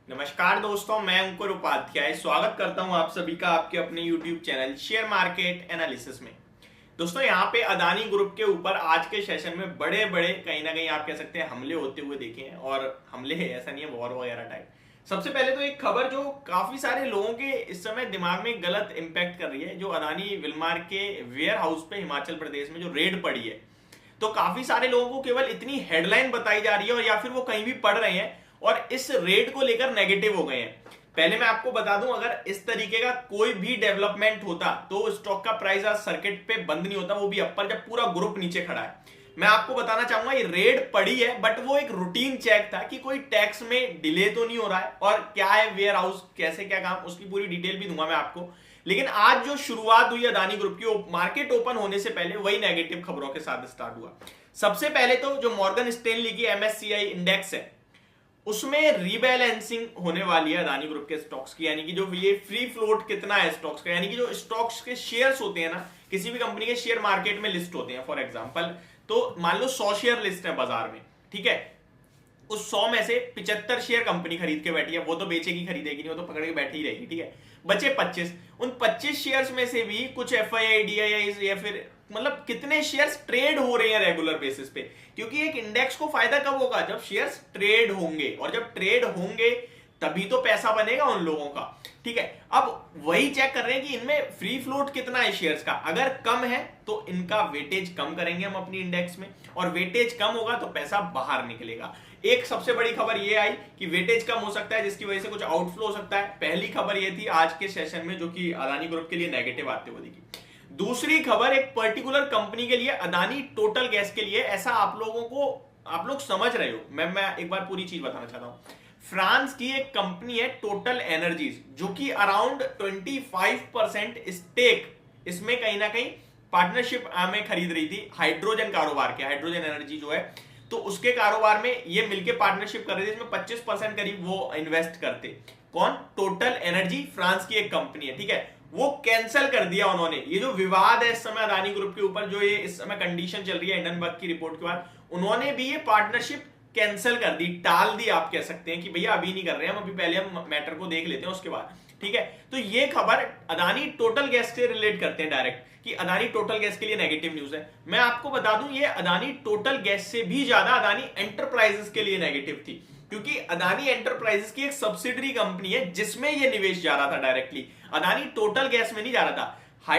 नमस्कार दोस्तों, मैं अंकुर उपाध्याय स्वागत करता हूं आप सभी का आपके अपने YouTube channel share market analysis में। दोस्तों, यहां पे अदानी ग्रुप के ऊपर आज के सेशन में बड़े बड़े कहीं ना कहीं आप कह सकते हैं हमले होते हुए देखे हैं। और हमले है ऐसा नहीं है वॉर वगैरह टाइप। सबसे पहले तो एक खबर जो काफी सारे लोगों के इस समय दिमाग में गलत इंपैक्ट कर रही है, जो अदानी विलमार के वेयर हाउस पे हिमाचल प्रदेश में जो रेड पड़ी है, तो काफी सारे लोगों को केवल इतनी हेडलाइन बताई जा रही है और या फिर वो कहीं भी पढ़ रहे हैं और इस रेट को लेकर नेगेटिव हो गए हैं। पहले मैं आपको बता दूं, अगर इस तरीके का कोई भी डेवलपमेंट होता तो स्टॉक का प्राइस आज सर्किट पे बंद नहीं होता, वो भी अपर, जब पूरा ग्रुप नीचे खड़ा है। मैं आपको बताना चाहूंगा ये रेड पड़ी है, बट वो एक रूटीन चेक था कि कोई टैक्स में डिले तो नहीं हो रहा है और क्या है वेयर हाउस, कैसे क्या काम, उसकी पूरी डिटेल भी दूंगा मैं आपको। लेकिन आज जो शुरुआत हुई अदानी ग्रुप की, मार्केट ओपन होने से पहले वही नेगेटिव खबरों के साथ स्टार्ट हुआ। सबसे पहले तो जो मॉर्गन स्टैनली की MSCI इंडेक्स है, उसमें रीबैलेंसिंग होने वाली है अदानी ग्रुप के स्टॉक्स की। यानी कि जो ये फ्री फ्लोट कितना है स्टॉक्स का, यानी कि जो स्टॉक्स के शेयर्स होते हैं ना, किसी भी कंपनी के शेयर मार्केट में लिस्ट होते हैं। फॉर एग्जांपल, तो मान लो 100 शेयर लिस्ट है बाजार में, ठीक है। उस 100 में से 75 शेयर कंपनी खरीद के बैठी है, वो तो बेचेगी खरीदेगी नहीं, वो तो पकड़ के बैठी ही रहेगी, ठीक है। बचे 25। उन 25 शेयर्स में से भी कुछ FII DII या फिर मतलब कितने शेयर्स ट्रेड हो रहे हैं रेगुलर बेसिस पे, क्योंकि एक इंडेक्स को फायदा कब होगा, जब शेयर्स ट्रेड होंगे, और जब ट्रेड होंगे तभी तो पैसा बनेगा उन लोगों का, ठीक है। अब वही चेक कर रहे हैं कि इनमें फ्री फ्लोट कितना है शेयर्स का। अगर कम है तो इनका वेटेज कम करेंगे हम अपनी इंडेक्स में, और वेटेज कम होगा तो पैसा बाहर निकलेगा। एक सबसे बड़ी खबर ये आई कि वेटेज कम हो सकता है, जिसकी वजह से कुछ आउटफ्लो हो सकता है। पहली खबर ये थी आज के सेशन में, जो कि अदानी ग्रुप के लिए नेगेटिव आते हुए दिखी। दूसरी खबर एक पर्टिकुलर कंपनी के लिए, अदानी टोटल गैस के लिए, ऐसा आप लोग समझ रहे हो, मैं एक बार पूरी चीज बताना चाहता हूं। फ्रांस की एक कंपनी है टोटल एनर्जीज, जो कि अराउंड 25% स्टेक इसमें कहीं ना कहीं पार्टनरशिप में खरीद रही थी हाइड्रोजन कारोबार के, हाइड्रोजन एनर्जी जो है, तो उसके कारोबार में ये मिलके पार्टनरशिप कर रही थी, इसमें 25% करीब वो इन्वेस्ट करते। कौन? टोटल एनर्जी, फ्रांस की एक कंपनी है, ठीक है। वो कैंसिल कर दिया उन्होंने। ये जो विवाद है इस समय अदानी ग्रुप के ऊपर, जो ये इस समय कंडीशन चल रही है हिंडनबर्ग की रिपोर्ट के बाद, उन्होंने भी ये पार्टनरशिप कैंसिल कर दी, टाल दी। आप कह सकते हैं कि भैया अभी नहीं कर रहे हैं हम, अभी पहले हम मैटर को देख लेते हैं उसके बाद, ठीक है। तो ये खबर अदानी टोटल गैस से रिलेट करते हैं डायरेक्ट, कि अदानी टोटल गैस के लिए नेगेटिव न्यूज है। मैं आपको बता दूं, ये अदानी टोटल गैस से भी ज्यादा अदानी एंटरप्राइजेस के लिए नेगेटिव थी, क्योंकि अदानी एंटरप्राइजेस की एक सब्सिडरी कंपनी है जिसमें ये निवेश जा रहा था डायरेक्टली, अदानी टोटल गैस में नहीं जा रहा था।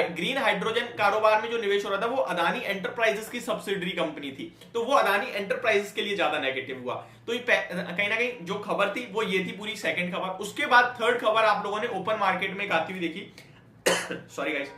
ग्रीन हाइड्रोजन कारोबार में जो निवेश हो रहा था वो अदानी एंटरप्राइजेस की सब्सिडरी कंपनी थी, तो वो अदानी एंटरप्राइजेस के लिए ज्यादा नेगेटिव हुआ। तो ये कहीं ना कहीं जो खबर थी वो ये थी, पूरी सेकंड खबर। उसके बाद थर्ड खबर आप लोगों ने ओपन मार्केट में आती हुई देखी सॉरी गाइस,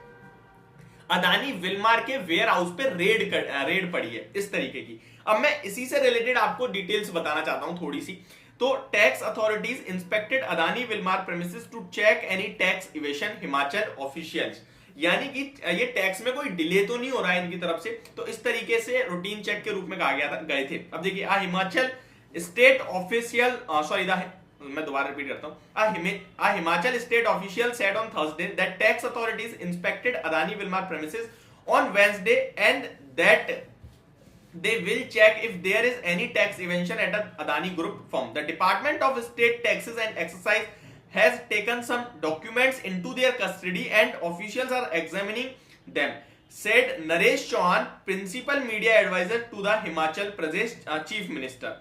अदानी विलमार के वेयर हाउस पे रेड पड़ी है इस तरीके की। अब मैं इसी से रिलेटेड आपको डिटेल्स बताना चाहता हूं थोड़ी सी। तो tax authorities inspected Adani Wilmar premises to check any tax evasion, Himachal officials. यानी कि ये टैक्स में कोई डिले तो नहीं हो रहा है इनकी तरफ से, तो इस तरीके से रूटीन चेक के रूप में कहा गया था, गए थे। अब देखिए, हिमाचल स्टेट ऑफिशियल, सॉरी मैं दोबारा रिपीट करता हूं। Himachal state official said on Thursday that tax authorities inspected Adani Wilmar premises on Wednesday and that they will check if there is any tax evasion at Adani Group firm. The Department of State Taxes and Excise has taken some documents into their custody and officials are examining them, said Naresh Chauhan, principal media advisor to the Himachal Pradesh Chief Minister.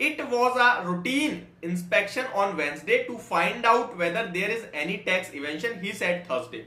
It was a routine inspection on Wednesday to find out whether there is any tax evasion, he said Thursday.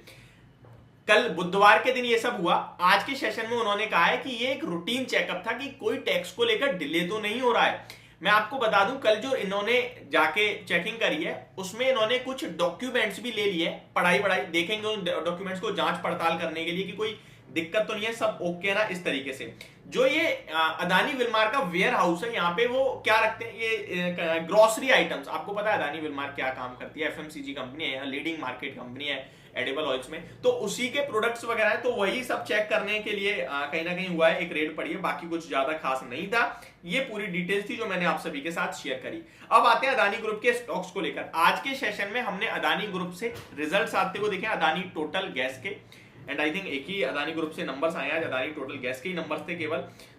कल बुधवार के दिन ये सब हुआ। आज के session में उन्होंने कहा है कि ये एक रूटीन चेकअप था, कि कोई टैक्स को लेकर डिले तो नहीं हो रहा है। मैं आपको बता दूं, कल जो इन्होंने जाके चेकिंग करी है उसमें इन्होंने कुछ डॉक्यूमेंट्स भी ले लिए, पढ़ाई देखेंगे उन डॉक्यूमेंट्स को जांच पड़ताल करने के लिए कि कोई दिक्कत तो नहीं है, सब ओके ना, इस तरीके से। जो ये अदानी विलमार का वेयर हाउस है, यहाँ पे वो क्या रखते हैं, ये ग्रोसरी आइटम्स। आपको पता है अदानी विलमार क्या काम करती है, FMCG कंपनी है, लीडिंग मार्केट कंपनी है एडिबल ऑयल्स में, तो उसी के प्रोडक्ट्स वगैरह है। तो वही सब चेक करने के लिए कहीं ना कहीं हुआ है, एक रेड पड़ी है, बाकी कुछ ज्यादा खास नहीं था। ये पूरी डिटेल्स थी जो मैंने आप सभी के साथ शेयर करी। अब आते हैं अदानी ग्रुप के स्टॉक्स को लेकर। आज के सेशन में हमने अदानी ग्रुप से रिजल्ट्स आते हुए देखे, अदानी टोटल गैस के, एंड आई थिंक एक ही अदानी ग्रुप से नंबर्स आए आज, अदानी टोटल गैस के ही नंबर्स थे केवल,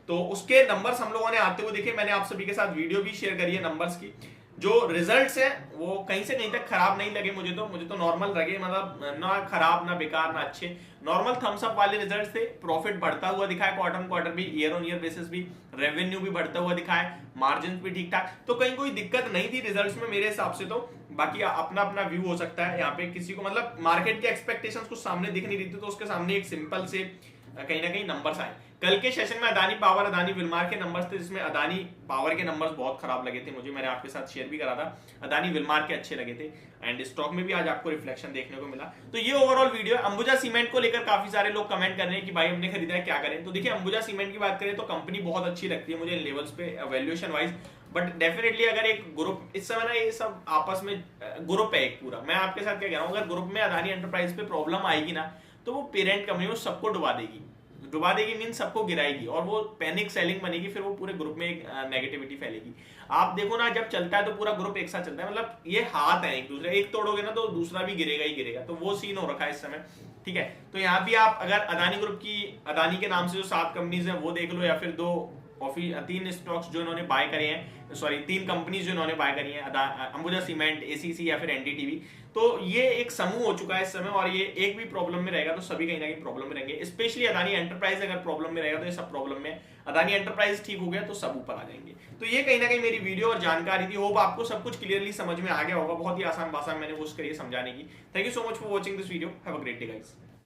तो उसके नंबर्स हम लोगों ने आते हुए देखे। मैंने आप सभी के साथ वीडियो भी शेयर करी है नंबर्स की। जो रिजल्ट्स है वो कहीं से कहीं तक खराब नहीं लगे मुझे तो नॉर्मल लगे, मतलब ना खराब ना बेकार ना अच्छे, नॉर्मल थम्स अप वाले रिजल्ट्स थे। प्रॉफिट बढ़ता हुआ दिखाए क्वार्टर क्वार्टर भी, ईयर ऑन ईयर बेसिस भी, रेवेन्यू भी बढ़ता हुआ दिखाए, मार्जिन भी ठीक ठाक, तो कहीं कोई दिक्कत नहीं थी रिजल्ट्स में मेरे हिसाब से। तो बाकी अपना अपना व्यू हो सकता है यहाँ पे, किसी को मतलब मार्केट के एक्सपेक्टेशंस कुछ सामने दिख नहीं रही थी तो उसके सामने एक सिंपल से कहीं ना कहीं नंबर्स आए। कल के सेशन में अदानी पावर अदानी विलमार के नंबर्स थे, जिसमें अदानी पावर के नंबर्स बहुत खराब लगे थे मुझे, मैंने आपके साथ शेयर भी करा था। अदानी विलमार के अच्छे लगे थे एंड स्टॉक में भी आज आपको रिफ्लेक्शन देखने को मिला। तो ये ओवरऑल वीडियो है। अंबुजा सीमेंट को लेकर काफी सारे लोग कमेंट कर रहे हैं कि भाई हमने खरीदा है क्या करें। तो देखिए अंबुजा सीमेंट की बात करें तो कंपनी बहुत अच्छी लगती है मुझे लेवल्स पे वैल्यूएशन वाइज, बट डेफिनेटली अगर एक ग्रुप इस समय ना ये सब आपस में ग्रुप है एक पूरा, मैं आपके साथ क्या कह रहा हूँ, अगर ग्रुप में अदानी एंटरप्राइज पे प्रॉब्लम आएगी ना तो वो पेरेंट कंपनी में सबको डुबा देगी मीन सबको गिराएगी और वो पैनिक सेलिंग बनेगी, फिर वो पूरे ग्रुप में एक नेगेटिविटी फैलेगी। आप देखो ना जब चलता है तो पूरा ग्रुप एक साथ चलता है, मतलब ये हाथ है एक दूसरे, एक तोड़ोगे ना तो दूसरा भी गिरेगा ही गिरेगा, तो वो सीन हो रखा है इस समय। ठीक है, तो यहाँ भी आप अगर अदानी ग्रुप की अदानी के नाम से जो 7 कंपनीज है वो देख लो, या फिर 3 स्टॉक्स जो इन्होंने बाय करे हैं, सॉरी 3 कंपनीज जो इन्होंने बाय करी हैं, अंबुजा सीमेंट, एसीसी या फिर एनडीटीवी, तो ये एक समूह हो चुका है इस समय, और ये एक भी प्रॉब्लम में रहेगा तो सभी कहीं ना कहीं प्रॉब्लम में रहेंगे। स्पेशली अदानी एंटरप्राइज अगर प्रॉब्लम में रहेगा तो ये सब प्रॉब्लम में, अदानी एंटरप्राइज ठीक हो गया तो सब ऊपर आ जाएंगे। तो ये कहीं ना कहीं मेरी वीडियो और जानकारी थी, होप आपको सब कुछ क्लियरली समझ में आ गया होगा, बहुत ही आसान भाषा में मैंने कोशिश करी है समझाने की। Thank you so much for watching this video, have a great day guys.